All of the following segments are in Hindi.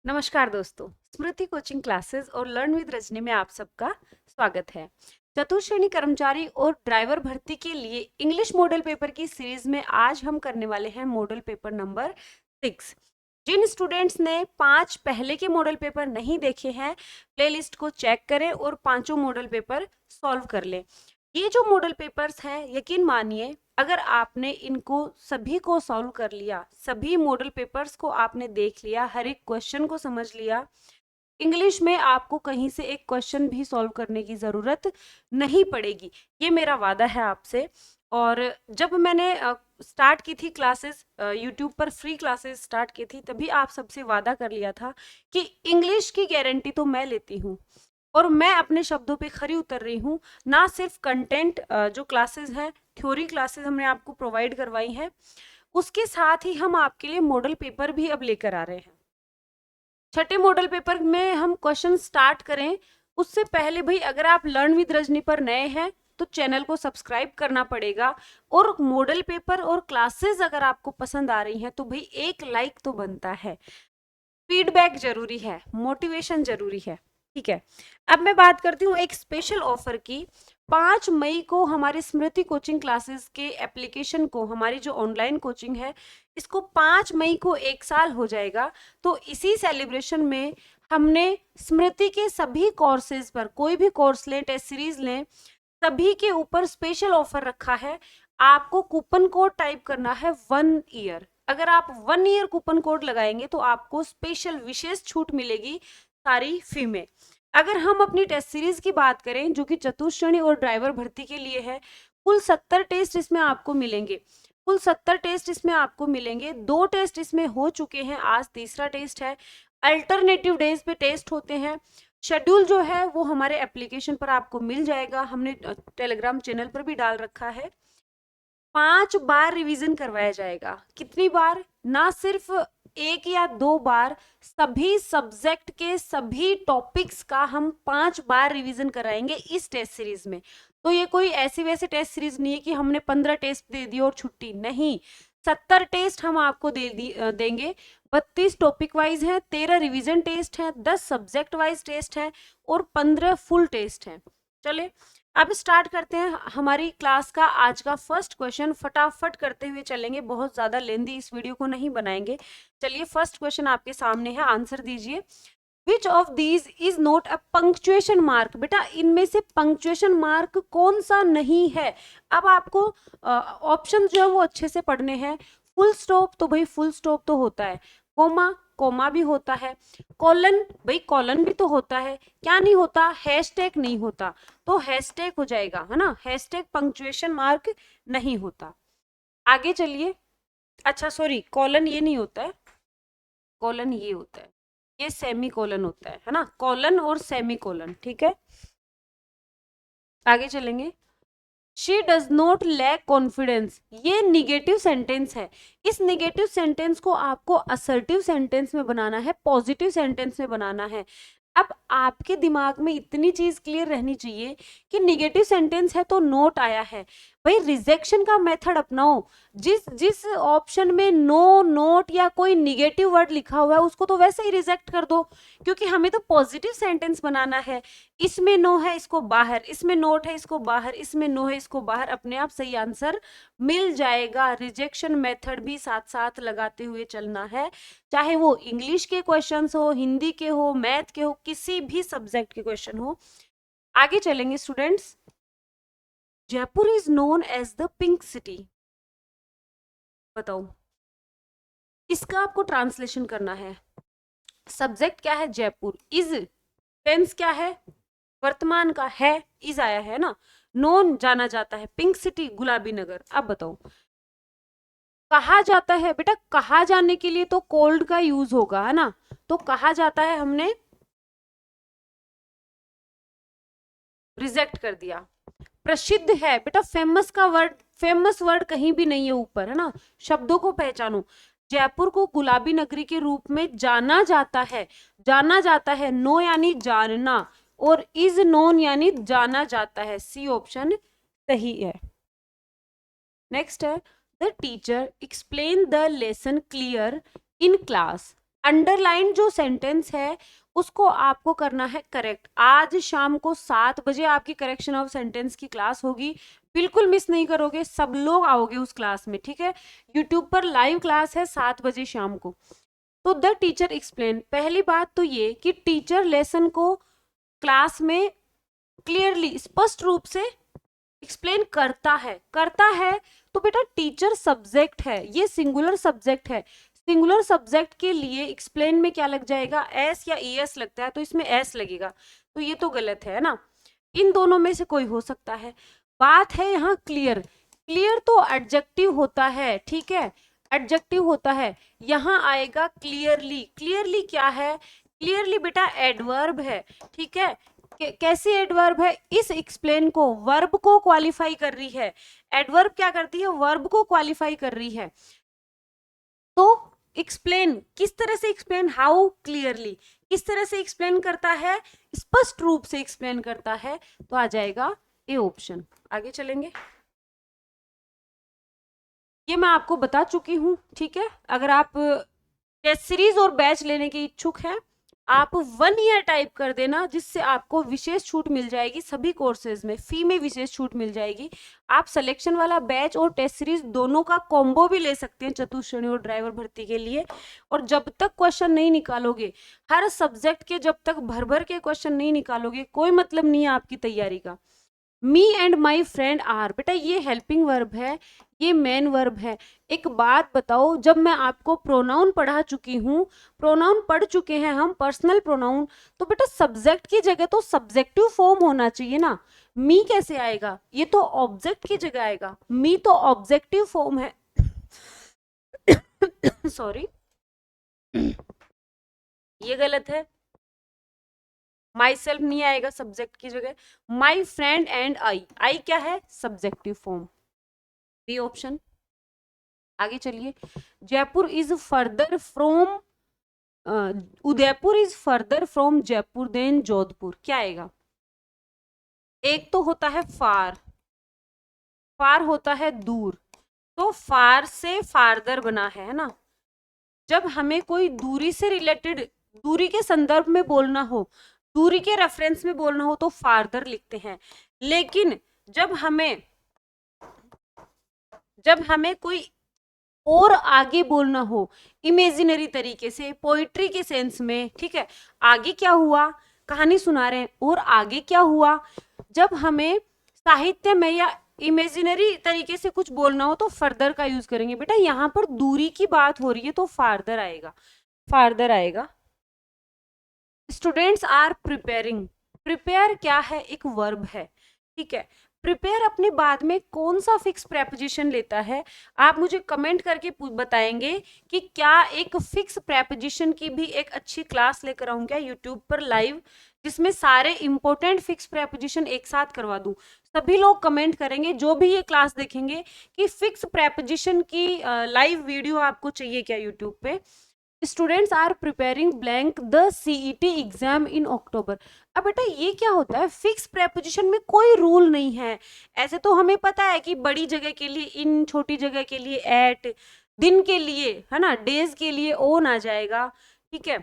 नमस्कार दोस्तों, स्मृति कोचिंग क्लासेस और लर्न विद रजनी में आप सबका स्वागत है। चतुर्श्रेणी कर्मचारी और ड्राइवर भर्ती के लिए इंग्लिश मॉडल पेपर की सीरीज में आज हम करने वाले हैं मॉडल पेपर नंबर 6। जिन स्टूडेंट्स ने 5 पहले के मॉडल पेपर नहीं देखे हैं, प्लेलिस्ट को चेक करें और पांचों मॉडल पेपर सॉल्व कर लें। ये जो मॉडल पेपर्स हैं, यकीन मानिए अगर आपने इनको सभी को सॉल्व कर लिया, सभी मॉडल पेपर्स को आपने देख लिया, हर एक क्वेश्चन को समझ लिया, इंग्लिश में आपको कहीं से एक क्वेश्चन भी सॉल्व करने की जरूरत नहीं पड़ेगी। ये मेरा वादा है आपसे। और जब मैंने स्टार्ट की थी क्लासेस, यूट्यूब पर फ्री क्लासेस स्टार्ट की थी, तभी आप सबसे वादा कर लिया था कि इंग्लिश की गारंटी तो मैं लेती हूँ और मैं अपने शब्दों पे खरी उतर रही हूँ। ना सिर्फ कंटेंट, जो क्लासेस हैं, थ्योरी क्लासेस हमने आपको प्रोवाइड करवाई हैं, उसके साथ ही हम आपके लिए मॉडल पेपर भी अब लेकर आ रहे हैं। छठे मॉडल पेपर में हम क्वेश्चन स्टार्ट करें उससे पहले भाई, अगर आप लर्न विद रजनी पर नए हैं तो चैनल को सब्सक्राइब करना पड़ेगा। और मॉडल पेपर और क्लासेस अगर आपको पसंद आ रही हैं तो भाई एक लाइक तो बनता है। फीडबैक जरूरी है, मोटिवेशन जरूरी है, ठीक है। अब मैं बात करती हूँ एक स्पेशल ऑफर की। 5 मई को हमारी स्मृति कोचिंग क्लासेस के एप्लीकेशन को, हमारी जो ऑनलाइन कोचिंग है, इसको 5 मई को 1 साल हो जाएगा। तो इसी सेलिब्रेशन में हमने स्मृति के सभी कोर्सेज पर, कोई भी कोर्स लें, टेस्ट सीरीज लें, सभी के ऊपर स्पेशल ऑफर रखा है। आपको कूपन कोड टाइप करना है 1 ईयर। अगर आप 1 ईयर कूपन कोड लगाएंगे तो आपको स्पेशल विशेष छूट मिलेगी सारी फी में। अगर हम अपनी टेस्ट सीरीज की बात करें जो कि चतुश्रेणी और ड्राइवर भर्ती के लिए है, कुल 70 टेस्ट इसमें आपको मिलेंगे। कुल 70 टेस्ट इसमें आपको मिलेंगे। 2 टेस्ट इसमें हो चुके हैं, आज तीसरा टेस्ट है। अल्टरनेटिव डेज पे टेस्ट होते हैं। शेड्यूल जो है वो हमारे एप्लीकेशन पर आपको मिल जाएगा, हमने टेलीग्राम चैनल पर भी डाल रखा है। 5 बार रिवीजन करवाया जाएगा। कितनी बार? ना सिर्फ 1 या 2 बार, सभी सब्जेक्ट के सभी टॉपिक्स का हम 5 बार रिवीजन कराएंगे इस टेस्ट सीरीज में। तो ये कोई ऐसी वैसी टेस्ट सीरीज नहीं है कि हमने 15 टेस्ट दे दिए और छुट्टी नहीं। 70 टेस्ट हम आपको देंगे। 32 टॉपिक वाइज है, 13 रिवीजन टेस्ट है, 10 सब्जेक्ट वाइज टेस्ट है और 15 फुल टेस्ट है। चले अब स्टार्ट करते हैं हमारी क्लास का आज का फर्स्ट क्वेश्चन। फटाफट करते हुए चलेंगे, बहुत ज्यादा लेंदी इस वीडियो को नहीं बनाएंगे। चलिए फर्स्ट क्वेश्चन आपके सामने है, आंसर दीजिए। Which of these is not a punctuation mark? बेटा इनमें से पंक्चुएशन मार्क कौन सा नहीं है? अब आपको ऑप्शन जो है वो अच्छे से पढ़ने हैं। फुल स्टॉप, तो भाई फुल स्टॉप तो होता है। कोमा, कोमा भी होता है। कॉलन, भाई कॉलन भी तो होता है। क्या नहीं होता? हैशटैग नहीं होता। तो हैशटैग हो जाएगा, है ना। हैशटैग पंक्चुएशन मार्क नहीं होता। आगे चलिए। अच्छा सॉरी, कॉलन ये नहीं होता है, कॉलन ये होता है, ये सेमी कोलन होता है ना। कॉलन और सेमी कोलन, ठीक है। आगे चलेंगे। She does not lack confidence, ये निगेटिव सेंटेंस है। इस निगेटिव सेंटेंस को आपको असर्टिव सेंटेंस में बनाना है, पॉजिटिव सेंटेंस में बनाना है। अब आपके दिमाग में इतनी चीज क्लियर रहनी चाहिए कि निगेटिव सेंटेंस है तो नोट आया है, भाई रिजेक्शन का मेथड अपनाओ। जिस जिस ऑप्शन में नो, नोट या कोई निगेटिव वर्ड लिखा हुआ है उसको तो वैसे ही रिजेक्ट कर दो, क्योंकि हमें तो पॉजिटिव सेंटेंस बनाना है। इसमें नो है इसको बाहर, इसमें नोट है इसको बाहर, इसमें नो है इसको बाहर, अपने आप सही आंसर मिल जाएगा। रिजेक्शन मेथड भी साथ साथ लगाते हुए चलना है, चाहे वो इंग्लिश के क्वेश्चंस हो, हिंदी के हो, मैथ के हो, किसी भी सब्जेक्ट के क्वेश्चन हो। आगे चलेंगे students. Jaipur is known as the pink city, बताओ इसका आपको ट्रांसलेशन करना है। सब्जेक्ट क्या है? जयपुर। इज, टेंस क्या है? वर्तमान का है, इज आया है ना। नोन जाना जाता है, पिंक सिटी गुलाबी नगर। अब बताओ कहा जाता है? बेटा कहा जाने के लिए तो कोल्ड का यूज होगा, है ना। तो कहा जाता है हमने रिजेक्ट कर दिया। प्रसिद्ध है, बेटा फेमस का वर्ड, फेमस वर्ड कहीं भी नहीं है ऊपर, है ना। शब्दों को पहचानो। जयपुर को गुलाबी नगरी के रूप में जाना जाता है, जाना जाता है, नो यानी जानना, और इज नोन यानी जाना जाता है। सी ऑप्शन सही है। नेक्स्ट है the teacher explain the lesson clear in class. Underline जो सेंटेंस है उसको आपको करना है करेक्ट। आज शाम को 7 बजे आपकी करेक्शन ऑफ सेंटेंस की क्लास होगी, बिल्कुल मिस नहीं करोगे, सब लोग आओगे उस क्लास में, ठीक है। यूट्यूब पर लाइव क्लास है 7 बजे शाम को। तो द टीचर एक्सप्लेन, पहली बात तो ये कि टीचर लेसन को क्लास में क्लियरली स्पष्ट रूप से एक्सप्लेन करता है तो बेटा टीचर सब्जेक्ट है, ये सिंगुलर सब्जेक्ट है। सिंगुलर सब्जेक्ट के लिए एक्सप्लेन में क्या लग जाएगा, एस या ईएस लगता है, तो इसमें एस लगेगा, तो ये तो गलत है ना। इन दोनों में से कोई हो सकता है। बात है यहाँ क्लियर, क्लियर तो एडजेक्टिव होता है, ठीक है, एडजेक्टिव होता है। यहाँ आएगा क्लियरली, क्लियरली क्या है, क्लियरली बेटा एडवर्ब है, ठीक है। कैसी एडवर्ब है, इस एक्सप्लेन को वर्ब को क्वालिफाई कर रही है। एडवर्ब क्या करती है, वर्ब को क्वालिफाई कर रही है। तो एक्सप्लेन किस तरह से, एक्सप्लेन हाउ क्लियरली, किस तरह से एक्सप्लेन करता है, स्पष्ट रूप से एक्सप्लेन करता है, तो आ जाएगा ए ऑप्शन। आगे चलेंगे, ये मैं आपको बता चुकी हूं, ठीक है। अगर आप टेस्ट सीरीज और बैच लेने के इच्छुक हैं, आप 1 ईयर टाइप कर देना, जिससे आपको विशेष छूट मिल जाएगी, सभी कोर्सेज में फी में विशेष छूट मिल जाएगी। आप सिलेक्शन वाला बैच और टेस्ट सीरीज दोनों का कॉम्बो भी ले सकते हैं चतुश्रेणी और ड्राइवर भर्ती के लिए। और जब तक क्वेश्चन नहीं निकालोगे, हर सब्जेक्ट के जब तक भर भर के क्वेश्चन नहीं निकालोगे, कोई मतलब नहीं है आपकी तैयारी का। Me and my friend are, बेटा ये हेल्पिंग वर्ब है, ये मेन वर्ब है। एक बात बताओ, जब मैं आपको प्रोनाउन पढ़ा चुकी हूँ, प्रोनाउन पढ़ चुके हैं हम, पर्सनल प्रोनाउन, तो बेटा सब्जेक्ट की जगह तो सब्जेक्टिव फॉर्म होना चाहिए ना। मी कैसे आएगा, ये तो ऑब्जेक्ट की जगह आएगा, मी तो ऑब्जेक्टिव फॉर्म है। सॉरी, ये गलत है, माई सेल्फ नहीं आएगा सब्जेक्ट की जगह, माई फ्रेंड एंड आई क्या है, सब्जेक्टिव फॉर्म, बी ऑप्शन। आगे चलिए, Jaipur is further from, Udaipur is further from Jaipur than Jodhpur, क्या आएगा। एक तो होता है फार, फार होता है दूर, तो फार से फारदर बना है ना। जब हमें कोई दूरी से रिलेटेड, दूरी के संदर्भ में बोलना हो, दूरी के रेफरेंस में बोलना हो, तो फारदर लिखते हैं। लेकिन जब हमें कोई और आगे बोलना हो, इमेजिनरी तरीके से, पोइट्री के सेंस में, ठीक है, आगे क्या हुआ, कहानी सुना रहे हैं और आगे क्या हुआ, जब हमें साहित्य में या इमेजिनरी तरीके से कुछ बोलना हो तो फर्दर का यूज करेंगे। बेटा यहाँ पर दूरी की बात हो रही है तो फारदर आएगा, फारदर आएगा। स्टूडेंट्स आर प्रिपेयरिंग, प्रिपेयर क्या है, एक वर्ब है, ठीक है। प्रिपेयर अपने बाद में कौन सा फिक्स प्रेपोजिशन लेता है, आप मुझे कमेंट करके बताएंगे कि क्या एक फिक्स प्रेपोजिशन की भी एक अच्छी क्लास लेकर आऊं क्या यूट्यूब पर लाइव, जिसमें सारे इंपॉर्टेंट फिक्स प्रेपोजिशन एक साथ करवा दूं। सभी लोग कमेंट करेंगे जो भी ये क्लास देखेंगे कि फिक्स प्रेपोजिशन की लाइव वीडियो आपको चाहिए क्या यूट्यूब पे। Students are preparing blank the CET exam in October. अब बेटा ये क्या होता है, फिक्स प्रेपोजिशन में कोई रूल नहीं है। ऐसे तो हमें पता है कि बड़ी जगह के लिए इन, छोटी जगह के लिए एट, दिन के लिए है ना, डेज के लिए ओन आ जाएगा, ठीक है,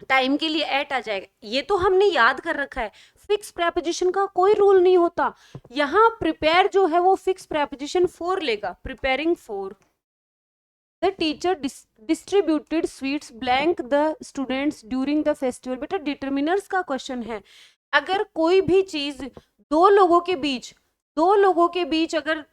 टाइम के लिए एट आ जाएगा, ये तो हमने याद कर रखा है। फिक्स प्रेपोजिशन का कोई रूल नहीं होता। यहाँ प्रिपेयर जो है वो फिक्स प्रेपोजिशन फॉर लेगा, preparing for. The teacher distributed sweets blank the students during the festival। बेटा डिटर्मिनर्स का क्वेश्चन है। अगर कोई भी चीज दो लोगों के बीच अगर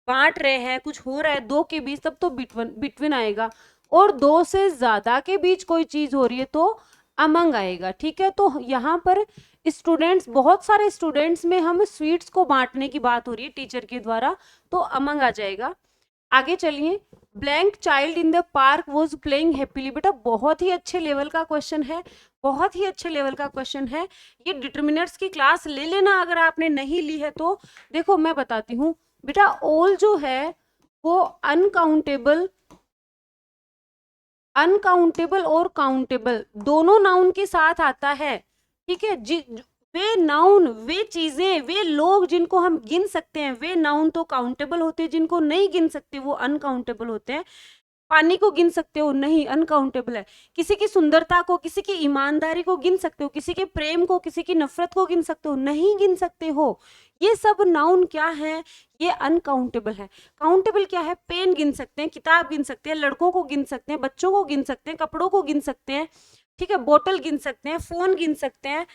बांट रहे हैं, कुछ हो रहा है दो के बीच, तब तो बिटवीन आएगा, और दो से ज्यादा के बीच कोई चीज हो रही है तो अमंग आएगा, ठीक है। तो यहाँ पर स्टूडेंट्स, बहुत सारे स्टूडेंट्स में हम स्वीट्स को बांटने की बात हो रही है टीचर के द्वारा, तो अमंग आ जाएगा। आगे चलिए, blank child in the park was playing happily. बेटा बहुत ही अच्छे लेवल का क्वेश्चन है, बहुत ही अच्छे लेवल का क्वेश्चन है। ये डिटर्मिनर्स की क्लास ले लेना अगर आपने नहीं ली है तो। देखो मैं बताती हूँ बेटा, ऑल जो है वो अनकाउंटेबल, अनकाउंटेबल और काउंटेबल दोनों नाउन के साथ आता है, ठीक है। वे नाउन, वे चीजें, वे लोग जिनको हम गिन सकते हैं, वे नाउन तो काउंटेबल होते हैं, जिनको नहीं गिन सकते वो अनकाउंटेबल होते हैं। पानी को गिन सकते हो? नहीं, अनकाउंटेबल है। किसी की सुंदरता को, किसी की ईमानदारी को गिन सकते हो? किसी के प्रेम को, किसी की नफरत को गिन सकते हो? नहीं गिन सकते हो। ये सब नाउन क्या है? ये अनकाउंटेबल है। काउंटेबल क्या है? पेन गिन सकते हैं, किताब गिन सकते हैं, लड़कों को गिन सकते हैं, बच्चों को गिन सकते हैं, कपड़ों को गिन सकते हैं, ठीक है, बोतल गिन सकते हैं, फोन गिन सकते हैं,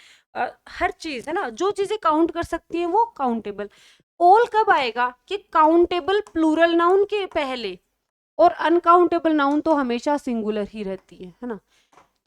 हर चीज है ना, जो चीजें काउंट कर सकती हैं वो काउंटेबल। ऑल कब आएगा? कि काउंटेबल प्लूरल नाउन के पहले, और अनकाउंटेबल नाउन तो हमेशा सिंगुलर ही रहती है ना,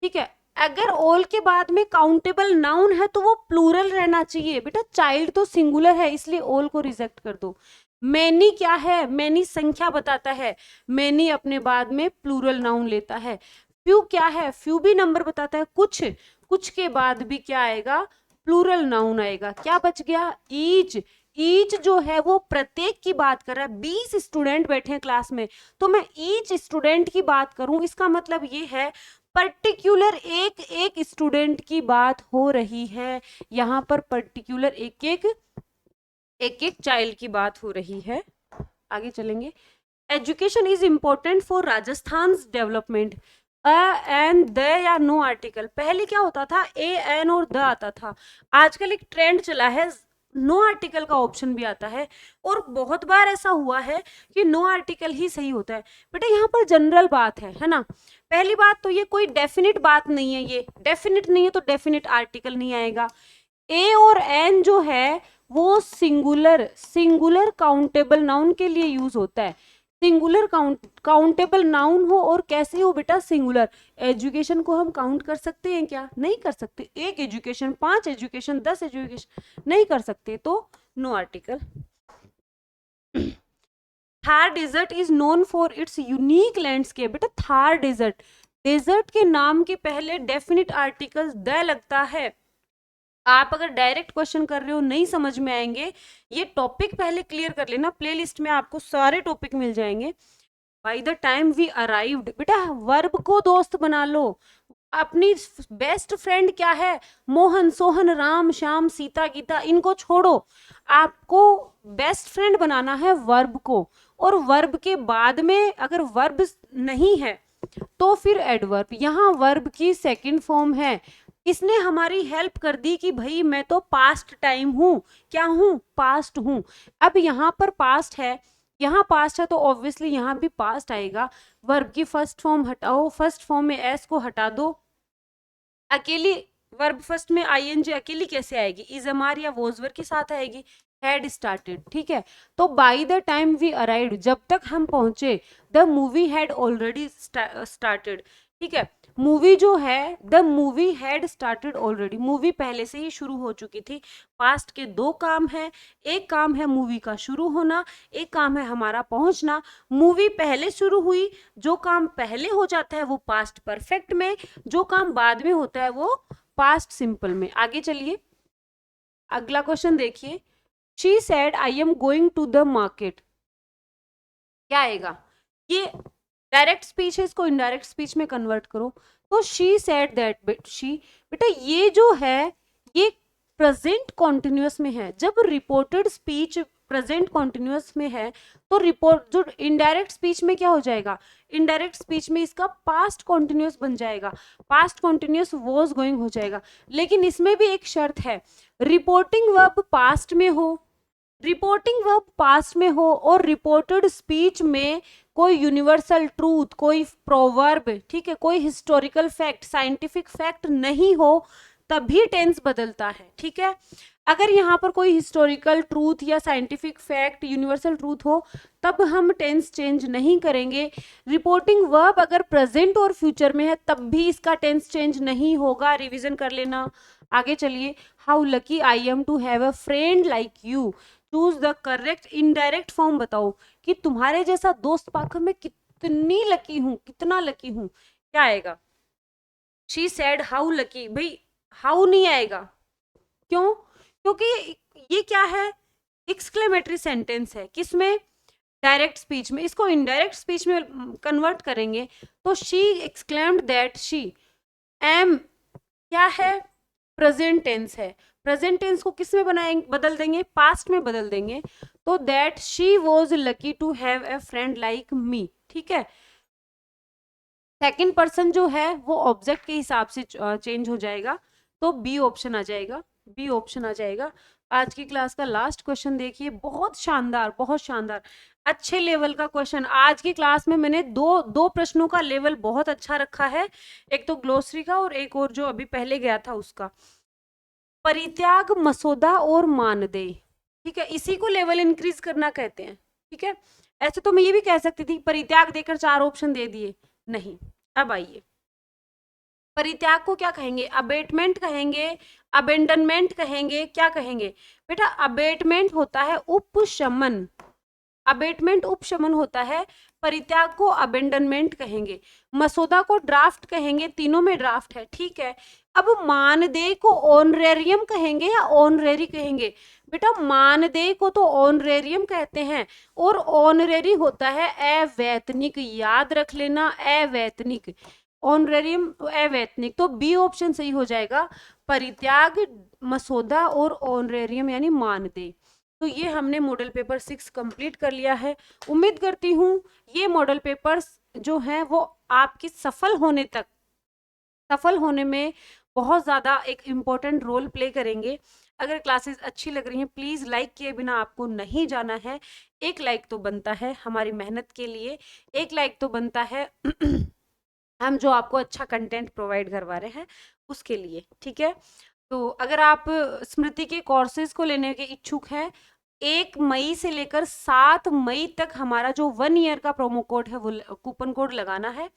ठीक है। अगर ऑल के बाद में काउंटेबल नाउन है तो वो प्लूरल रहना चाहिए बेटा। चाइल्ड तो सिंगुलर है, इसलिए ऑल को रिजेक्ट कर दो। मैनी क्या है? मैनी संख्या बताता है, मैनी अपने बाद में प्लूरल नाउन लेता है। फ्यू क्या है? फ्यू भी नंबर बताता है। कुछ, कुछ के बाद भी क्या आएगा? प्लूरल नाउन आएगा। क्या बच गया? ईच। ईच जो है वो प्रत्येक की बात कर रहा है। 20 स्टूडेंट बैठे हैं क्लास में, तो मैं ईच स्टूडेंट की बात करूं, इसका मतलब ये है पर्टिकुलर एक एक स्टूडेंट की बात हो रही है। यहाँ पर पर्टिकुलर एक एक चाइल्ड की बात हो रही है। आगे चलेंगे। Education is important for Rajasthan development. A an the या नो आर्टिकल, पहले क्या होता था? ए एन और द आता था। आजकल एक ट्रेंड चला है, नो आर्टिकल का ऑप्शन भी आता है, और बहुत बार ऐसा हुआ है कि नो आर्टिकल ही सही होता है। बेटा यहाँ पर जनरल बात है ना। पहली बात तो ये कोई डेफिनिट बात नहीं है, ये डेफिनिट नहीं है तो डेफिनिट आर्टिकल नहीं आएगा। ए और एन जो है वो सिंगुलर काउंटेबल नाउन के लिए यूज होता है। सिंगुलर काउंटेबल नाउन हो, और कैसे हो बेटा? सिंगुलर। एजुकेशन को हम काउंट कर सकते हैं क्या? नहीं कर सकते। 1 एजुकेशन, 5 एजुकेशन, 10 एजुकेशन नहीं कर सकते, तो no article. Thar desert is known for its unique landscape. बेटा थार डेजर्ट, डेजर्ट के नाम के पहले डेफिनिट आर्टिकल द लगता है। आप अगर डायरेक्ट क्वेश्चन कर रहे हो, नहीं समझ में आएंगे, ये टॉपिक पहले क्लियर कर लेना। प्लेलिस्ट में आपको सारे टॉपिक मिल जाएंगे। By the time we arrived, बेटा वर्ब को दोस्त बना लो। अपनी बेस्ट फ्रेंड क्या है? मोहन, सोहन, राम, श्याम, सीता, गीता, इनको छोड़ो। आपको बेस्ट फ्रेंड बनाना है वर्ब को, और वर्ब के बाद में अगर वर्ब नहीं है तो फिर एडवर्ब। यहाँ वर्ब की सेकंड फॉर्म है। इसने हमारी हेल्प कर दी कि भाई मैं तो पास्ट टाइम हूं। क्या हूं? पास्ट हूं। अब यहाँ पर पास्ट है, यहाँ पास्ट है, तो ऑब्वियसली यहाँ भी पास्ट आएगा। वर्ब की फर्स्ट फॉर्म हटाओ, फर्स्ट फॉर्म में एस को हटा दो। अकेली वर्ब फर्स्ट में आईएनजी अकेली कैसे आएगी? इजमार या वोजवर के साथ आएगी। हैड स्टार्टेड, ठीक है। तो by the time we arrived, जब तक हम पहुंचे, the movie had already started, ठीक है। मूवी जो है, the movie had started already, movie पहले से ही शुरू हो चुकी थी। पास्ट के 2 काम है, एक काम है मूवी का शुरू होना, एक काम है हमारा पहुंचना। मूवी पहले शुरू हुई, जो काम पहले हो जाता है वो पास्ट परफेक्ट में, जो काम बाद में होता है वो पास्ट सिंपल में। आगे चलिए, अगला क्वेश्चन देखिए। She said I am going to the market, क्या आएगा? ये डायरेक्ट स्पीच है, इसको इनडायरेक्ट स्पीच में कन्वर्ट करो। तो शी सेड दैट, शी, बेटा ये जो है ये प्रेजेंट कॉन्टिन्यूअस में है। जब रिपोर्टेड स्पीच प्रेजेंट कॉन्टिन्यूअस में है तो रिपोर्ट जो इनडायरेक्ट स्पीच में क्या हो जाएगा? इनडायरेक्ट स्पीच में इसका पास्ट कॉन्टिन्यूअस बन जाएगा, पास्ट कॉन्टिन्यूअस वॉज गोइंग हो जाएगा। लेकिन इसमें भी एक शर्त है, रिपोर्टिंग वर्ब पास्ट में हो, रिपोर्टिंग वर्ब पास्ट में हो, और रिपोर्टेड स्पीच में कोई यूनिवर्सल ट्रूथ, कोई प्रोवर्ब, ठीक है, कोई हिस्टोरिकल फैक्ट, साइंटिफिक फैक्ट नहीं हो, तभी टेंस बदलता है, ठीक है। अगर यहाँ पर कोई हिस्टोरिकल ट्रूथ या साइंटिफिक फैक्ट, यूनिवर्सल ट्रूथ हो, तब हम टेंस चेंज नहीं करेंगे। रिपोर्टिंग वर्ब अगर प्रेजेंट और फ्यूचर में है तब भी इसका टेंस चेंज नहीं होगा। रिवीजन कर लेना। आगे चलिए। How lucky I am to have a friend like you, choose the correct indirect form बताओ कि तुम्हारे जैसा दोस्त पाकर मैं कितनी लकी हूं, कितना लकी हूं। क्या आएगा? शी सेड हाउ लकी, भाई हाउ नहीं आएगा, क्यों? क्योंकि ये क्या है? एक्सक्लेमेटरी सेंटेंस है। किसमें? डायरेक्ट स्पीच में। इसको इनडायरेक्ट स्पीच में कन्वर्ट करेंगे तो she exclaimed that she am, क्या है? प्रेजेंट टेंस है। प्रेजेंट टेंस को किस में बनाएंगे? बदल देंगे, पास्ट में बदल देंगे। तो that she was lucky to have a friend like me, ठीक है। सेकंड पर्सन जो है वो ऑब्जेक्ट के हिसाब से चेंज हो जाएगा, तो बी ऑप्शन आ जाएगा, बी ऑप्शन आ जाएगा। आज की क्लास का लास्ट क्वेश्चन देखिए, बहुत शानदार, बहुत शानदार, अच्छे लेवल का क्वेश्चन। आज की क्लास में मैंने दो दो प्रश्नों का लेवल बहुत अच्छा रखा है, एक तो ग्लोसरी का और एक और जो अभी पहले गया था उसका। परित्याग, मसौदा और मानदेय, ठीक है, इसी को लेवल इंक्रीज करना कहते हैं, ठीक है। ऐसे तो मैं ये भी कह सकती थी परित्याग देकर 4 ऑप्शन दे दिए, नहीं। अब आइए, परित्याग को क्या कहेंगे, अबेटमेंट कहेंगे, अबेंडनमेंट कहेंगे, क्या कहेंगे बेटा? अबेटमेंट होता है उपशमन, अबेटमेंट उपशमन होता है, परित्याग को अबेंडनमेंट कहेंगे, मसौदा को ड्राफ्ट कहेंगे, तीनों में ड्राफ्ट है, ठीक है। अब मानदेय को ऑनरेरियम कहेंगे या ऑनरेरी कहेंगे? बेटा मानदेय को तो ऑनरेरियम कहते हैं, और ऑनरेरी होता है अवैतनिक, याद रख लेना, अवैतनिक। ऑनरेरियम अवैतनिक, तो बी ऑप्शन सही हो जाएगा, परित्याग, मसौदा और ऑनरेरियम यानी मानदेय। तो ये हमने मॉडल पेपर 6 कंप्लीट कर लिया है। उम्मीद करती हूँ ये मॉडल पेपर्स जो हैं वो आपकी सफल होने तक, सफल होने में बहुत ज़्यादा एक इम्पोर्टेंट रोल प्ले करेंगे। अगर क्लासेस अच्छी लग रही हैं, प्लीज़ लाइक किए बिना आपको नहीं जाना है। एक लाइक तो बनता है हमारी मेहनत के लिए, एक लाइक तो बनता है हम जो आपको अच्छा कंटेंट प्रोवाइड करवा रहे हैं उसके लिए, ठीक है। तो अगर आप स्मृति के कोर्सेज को लेने के इच्छुक हैं, 1 मई से लेकर 7 मई तक हमारा जो 1 ईयर का प्रोमो कोड है वो कूपन कोड लगाना है।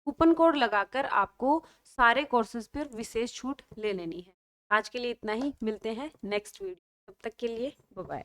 कूपन कोड लगाकर आपको सारे कोर्सेज पर विशेष छूट ले लेनी है। आज के लिए इतना ही, मिलते हैं नेक्स्ट वीडियो, तब तक के लिए बाय बाय।